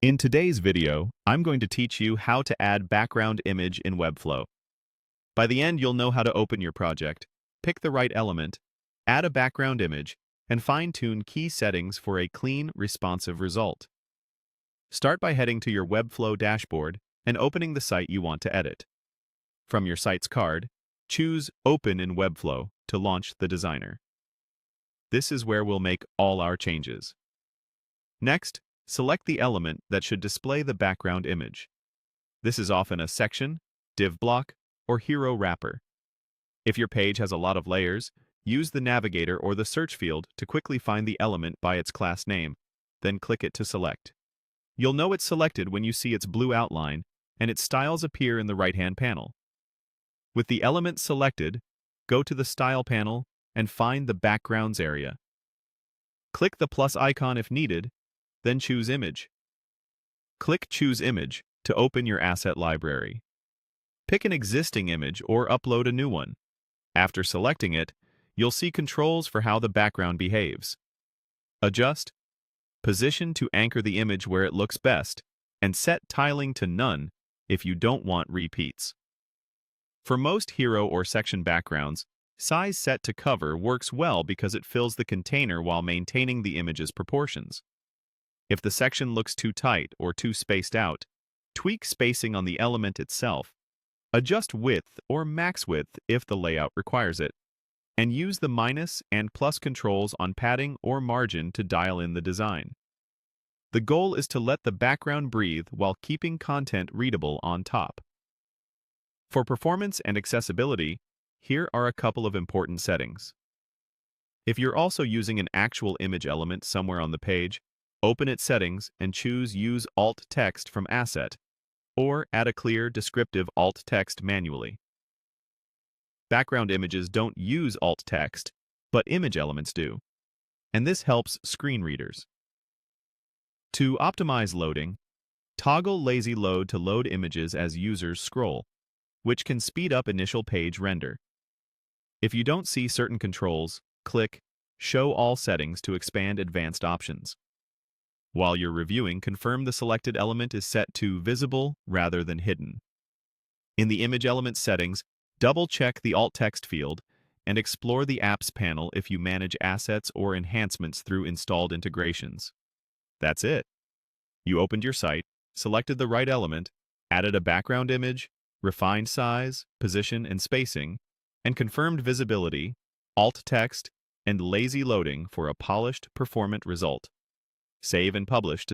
In today's video, I'm going to teach you how to add background image in Webflow. By the end, you'll know how to open your project, pick the right element, add a background image, and fine-tune key settings for a clean, responsive result. Start by heading to your Webflow dashboard and opening the site you want to edit. From your site's card, choose Open in Webflow to launch the designer. This is where we'll make all our changes. Next, select the element that should display the background image. This is often a section, div block, or hero wrapper. If your page has a lot of layers, use the navigator or the search field to quickly find the element by its class name, then click it to select. You'll know it's selected when you see its blue outline and its styles appear in the right-hand panel. With the element selected, go to the Style panel and find the Backgrounds area. Click the plus icon if needed, then choose Image. Click Choose Image to open your asset library. Pick an existing image or upload a new one. After selecting it, you'll see controls for how the background behaves. Adjust, position to anchor the image where it looks best, and set tiling to none if you don't want repeats. For most hero or section backgrounds, size set to cover works well because it fills the container while maintaining the image's proportions. If the section looks too tight or too spaced out, tweak spacing on the element itself, adjust width or max width if the layout requires it, and use the minus and plus controls on padding or margin to dial in the design. The goal is to let the background breathe while keeping content readable on top. For performance and accessibility, here are a couple of important settings. If you're also using an actual image element somewhere on the page, open its settings and choose Use alt text from Asset, or add a clear, descriptive alt text manually. Background images don't use alt text, but image elements do, and this helps screen readers. To optimize loading, toggle Lazy Load to load images as users scroll, which can speed up initial page render. If you don't see certain controls, click Show All Settings to expand advanced options. While you're reviewing, confirm the selected element is set to visible rather than hidden. In the image element settings, double-check the alt text field and explore the Apps panel if you manage assets or enhancements through installed integrations. That's it. You opened your site, selected the right element, added a background image, refined size, position, and spacing, and confirmed visibility, alt text, and lazy loading for a polished, performant result. Save and publish to